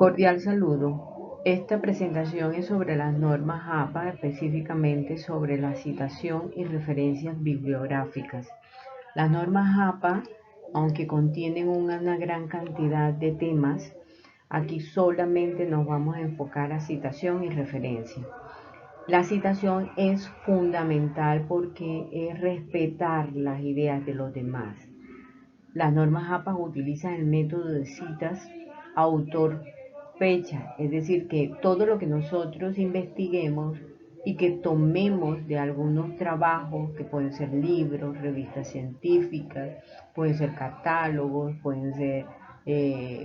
Cordial saludo. Esta presentación es sobre las normas APA, específicamente sobre la citación y referencias bibliográficas. Las normas APA, aunque contienen una gran cantidad de temas, aquí solamente nos vamos a enfocar a citación y referencia. La citación es fundamental porque es respetar las ideas de los demás. Las normas APA utilizan el método de citas autor fecha, es decir, que todo lo que nosotros investiguemos y que tomemos de algunos trabajos, que pueden ser libros, revistas científicas, pueden ser catálogos, pueden ser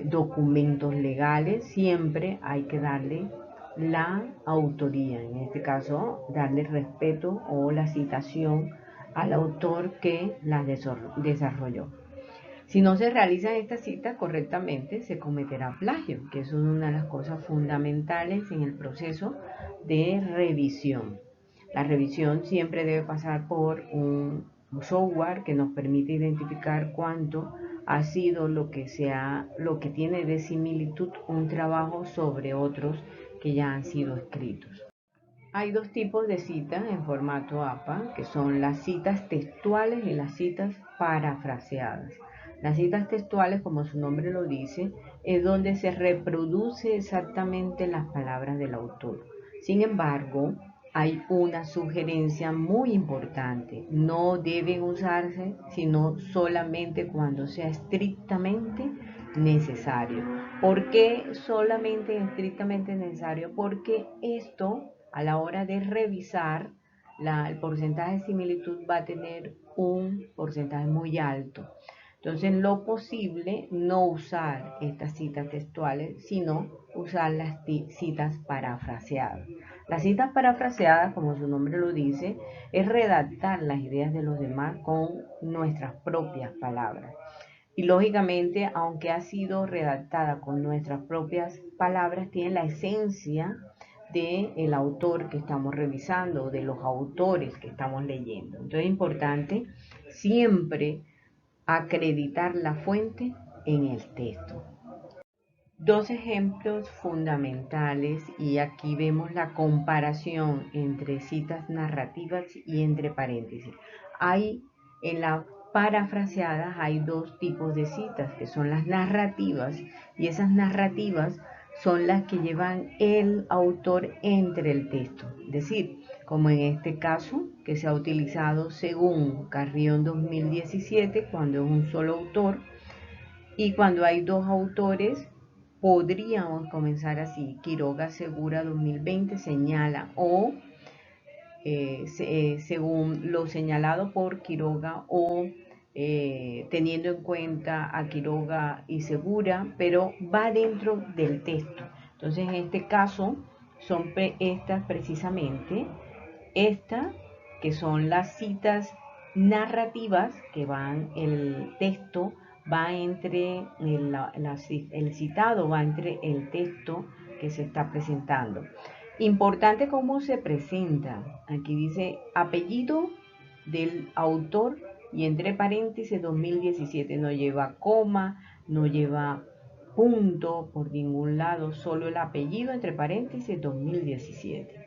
documentos legales, siempre hay que darle la autoría, en este caso darle respeto o la citación al autor que la desarrolló. Si no se realizan estas citas correctamente, se cometerá plagio, que es una de las cosas fundamentales en el proceso de revisión. La revisión siempre debe pasar por un software que nos permite identificar cuánto ha sido lo que tiene de similitud un trabajo sobre otros que ya han sido escritos. Hay dos tipos de citas en formato APA, que son las citas textuales y las citas parafraseadas. Las citas textuales, como su nombre lo dice, es donde se reproduce exactamente las palabras del autor. Sin embargo, hay una sugerencia muy importante. No deben usarse sino solamente cuando sea estrictamente necesario. ¿Por qué solamente estrictamente necesario? Porque esto, a la hora de revisar, el porcentaje de similitud va a tener un porcentaje muy alto. Entonces, en lo posible, no usar estas citas textuales, sino usar las citas parafraseadas. Las citas parafraseadas, como su nombre lo dice, es redactar las ideas de los demás con nuestras propias palabras. Y lógicamente, aunque ha sido redactada con nuestras propias palabras, tiene la esencia del autor que estamos revisando, de los autores que estamos leyendo. Entonces es importante siempre acreditar la fuente en el texto. Dos ejemplos fundamentales, y aquí vemos la comparación entre citas narrativas y entre paréntesis. En las parafraseadas hay dos tipos de citas, que son las narrativas, y esas narrativas son las que llevan el autor entre el texto. Es decir, como en este caso, que se ha utilizado según Carrión 2017, cuando es un solo autor, y cuando hay dos autores, podríamos comenzar así. Quiroga Segura 2020 señala según lo señalado por Quiroga teniendo en cuenta a Quiroga y Segura, pero va dentro del texto. Entonces, en este caso, son estas precisamente, estas que son las citas narrativas que van, el texto va entre, el citado va entre el texto que se está presentando. Importante cómo se presenta. Aquí dice apellido del autor y entre paréntesis 2017. No lleva coma, no lleva punto por ningún lado, solo el apellido entre paréntesis 2017.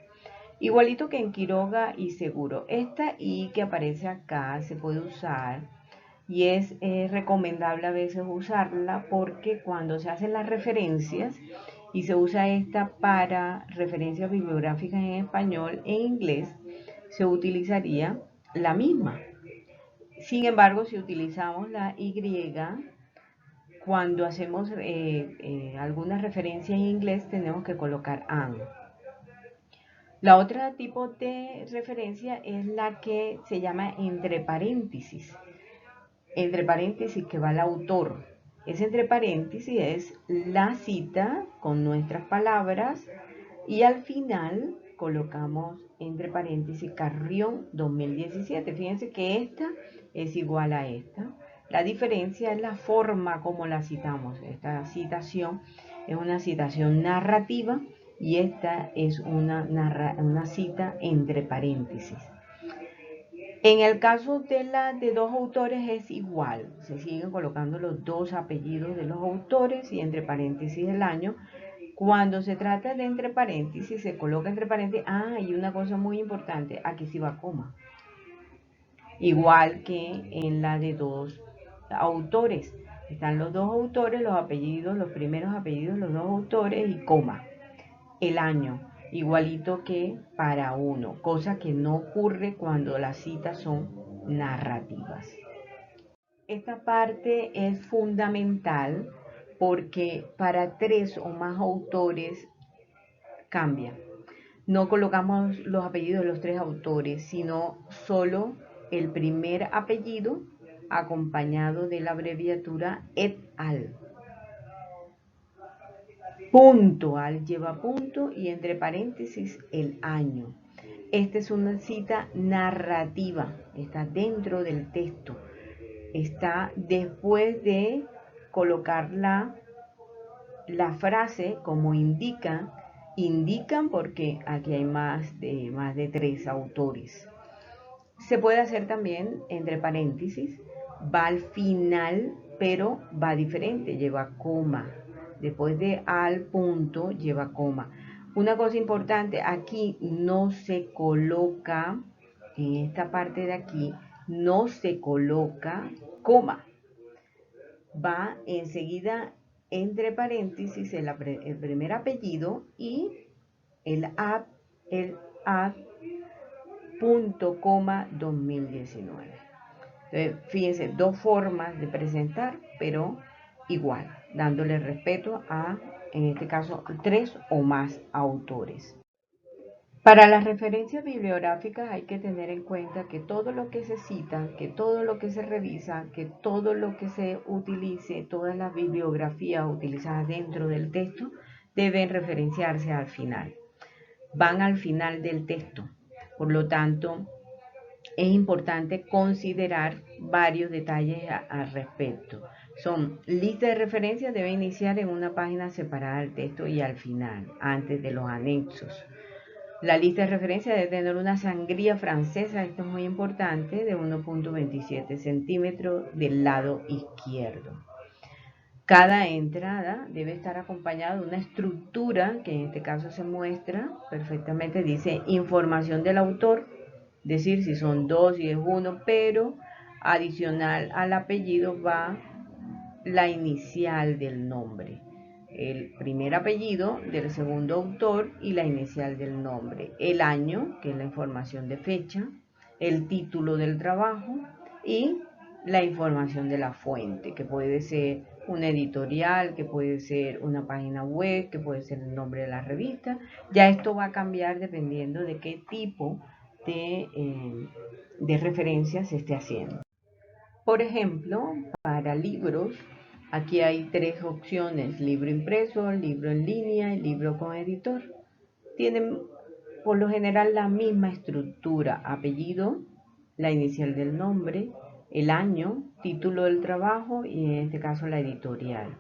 Igualito que en Quiroga y Seguro. Esta I que aparece acá se puede usar y es recomendable a veces usarla porque cuando se hacen las referencias y se usa esta para referencias bibliográficas en español, en inglés se utilizaría la misma. Sin embargo, si utilizamos la Y, cuando hacemos alguna referencia en inglés tenemos que colocar an. La otra tipo de referencia es la que se llama entre paréntesis. Entre paréntesis que va el autor. Ese entre paréntesis es la cita con nuestras palabras y al final colocamos entre paréntesis Carrión 2017. Fíjense que esta es igual a esta. La diferencia es la forma como la citamos. Esta citación es una citación narrativa y esta es una cita entre paréntesis. En el caso de dos autores es igual, se siguen colocando los dos apellidos de los autores y entre paréntesis el año, Cuando se trata de entre paréntesis, se coloca entre paréntesis. Y una cosa muy importante, aquí sí va coma. Igual que en la de dos autores. Están los dos autores, los apellidos, los primeros apellidos, los dos autores y coma. El año, igualito que para uno, cosa que no ocurre cuando las citas son narrativas. Esta parte es fundamental porque para tres o más autores cambia. No colocamos los apellidos de los tres autores, sino solo el primer apellido acompañado de la abreviatura et al. Punto al lleva punto y entre paréntesis el año. Esta es una cita narrativa, está dentro del texto, está después de colocar la frase como indican porque aquí hay más de tres autores. Se puede hacer también entre paréntesis, va al final, pero va diferente, lleva coma. Después de al punto, lleva coma. Una cosa importante, aquí no se coloca, en esta parte de aquí, no se coloca coma. Va enseguida entre paréntesis el primer apellido y el ad, punto coma 2019. Entonces, fíjense, dos formas de presentar, pero igual, dándole respeto a, en este caso, tres o más autores. Para las referencias bibliográficas hay que tener en cuenta que todo lo que se cita, que todo lo que se revisa, que todo lo que se utilice, todas las bibliografías utilizadas dentro del texto deben referenciarse al final. Van al final del texto. Por lo tanto, es importante considerar varios detalles al respecto. Son listas de referencias, debe iniciar en una página separada del texto y al final, antes de los anexos. La lista de referencias debe tener una sangría francesa, esto es muy importante, de 1.27 centímetros del lado izquierdo. Cada entrada debe estar acompañada de una estructura, que en este caso se muestra perfectamente, dice información del autor, es decir, si son dos, si es uno, pero adicional al apellido va la inicial del nombre. El primer apellido del segundo autor y la inicial del nombre. El año, que es la información de fecha, el título del trabajo y la información de la fuente, que puede ser una editorial, que puede ser una página web, que puede ser el nombre de la revista. Ya esto va a cambiar dependiendo de qué tipo de referencia se esté haciendo. Por ejemplo, para libros, aquí hay tres opciones: libro impreso, libro en línea y libro con editor. Tienen por lo general la misma estructura: apellido, la inicial del nombre, el año, título del trabajo y en este caso la editorial.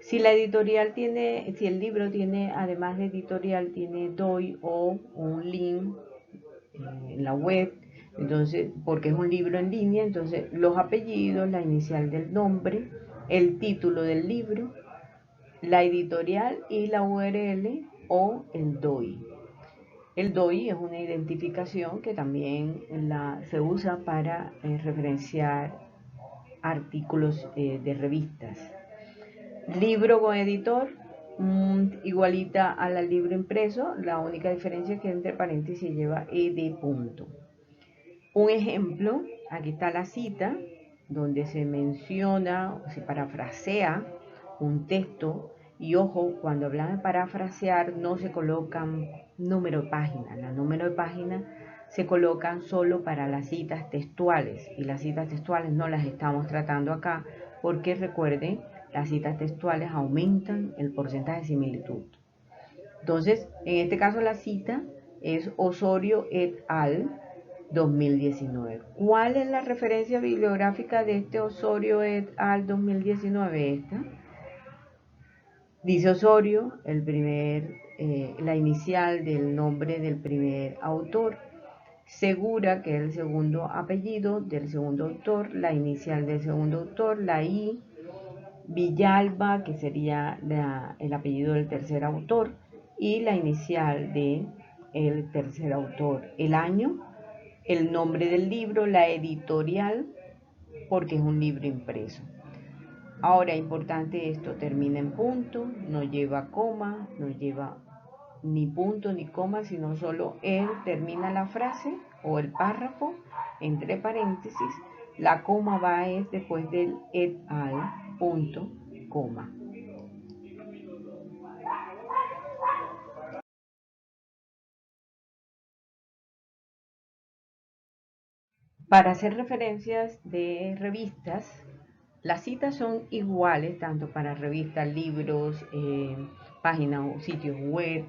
Si el libro tiene, además de editorial, tiene DOI o un link en la web, entonces, porque es un libro en línea, entonces los apellidos, la inicial del nombre, el título del libro, la editorial y la URL o el DOI. El DOI es una identificación que también se usa para referenciar artículos de revistas. Libro con editor, igualita a la libro impreso, la única diferencia es que entre paréntesis lleva ed punto. Un ejemplo, aquí está la cita donde se menciona o se parafrasea un texto. Y ojo, cuando hablamos de parafrasear no se colocan número de página. Los números de página se colocan solo para las citas textuales. Y las citas textuales no las estamos tratando acá porque recuerden, las citas textuales aumentan el porcentaje de similitud. Entonces, en este caso la cita es Osorio et al. 2019. ¿Cuál es la referencia bibliográfica de este Osorio et al. 2019? Esta. Dice Osorio, la inicial del nombre del primer autor. Segura, que es el segundo apellido del segundo autor, la inicial del segundo autor, la I Villalba, que sería el apellido del tercer autor, y la inicial de el tercer autor, el año, el nombre del libro, la editorial, porque es un libro impreso. Ahora, importante esto, termina en punto, no lleva coma, no lleva ni punto ni coma, sino solo él termina la frase o el párrafo entre paréntesis. La coma va es después del et al, punto, coma. Para hacer referencias de revistas, las citas son iguales tanto para revistas, libros, páginas o sitios web,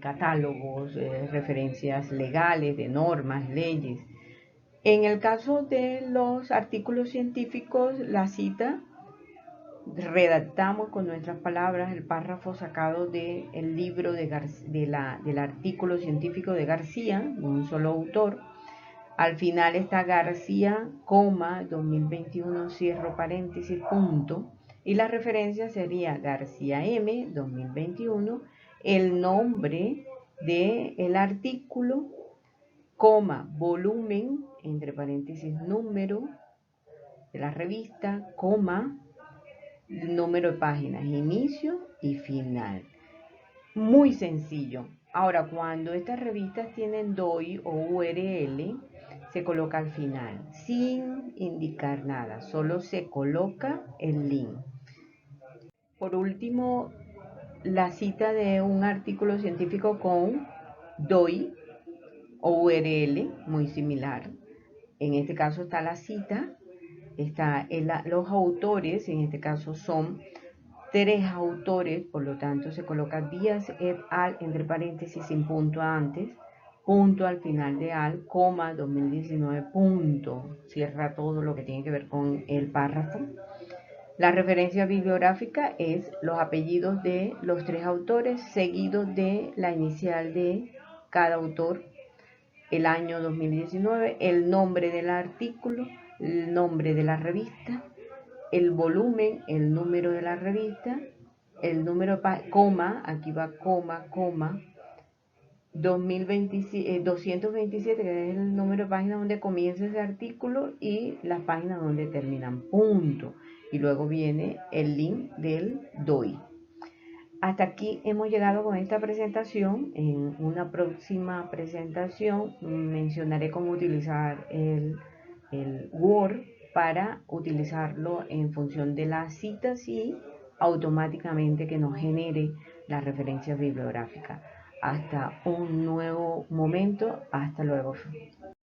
catálogos, referencias legales de normas, leyes. En el caso de los artículos científicos, la cita redactamos con nuestras palabras el párrafo sacado del libro del artículo científico de García, de un solo autor. Al final está García, 2021, cierro paréntesis, punto. Y la referencia sería García M, 2021, el nombre del artículo, volumen, entre paréntesis, número de la revista, número de páginas, inicio y final. Muy sencillo. Ahora, cuando estas revistas tienen DOI o URL, se coloca al final, sin indicar nada, solo se coloca el link. Por último, la cita de un artículo científico con DOI o URL, muy similar. En este caso está la cita, los autores, en este caso son 3 autores, por lo tanto se coloca Díaz et al, entre paréntesis, sin punto antes, punto al final de al, 2019, punto. Cierra todo lo que tiene que ver con el párrafo. La referencia bibliográfica es los apellidos de los 3 autores, seguidos de la inicial de cada autor, el año 2019, el nombre del artículo, el nombre de la revista, el volumen, el número de la revista, el número, aquí va coma, 227, que es el número de páginas donde comienza ese artículo y las páginas donde terminan, punto. Y luego viene el link del DOI. Hasta aquí hemos llegado con esta presentación. En una próxima presentación mencionaré cómo utilizar el Word para utilizarlo en función de las citas y automáticamente que nos genere la referencia bibliográfica. Hasta un nuevo momento. Hasta luego.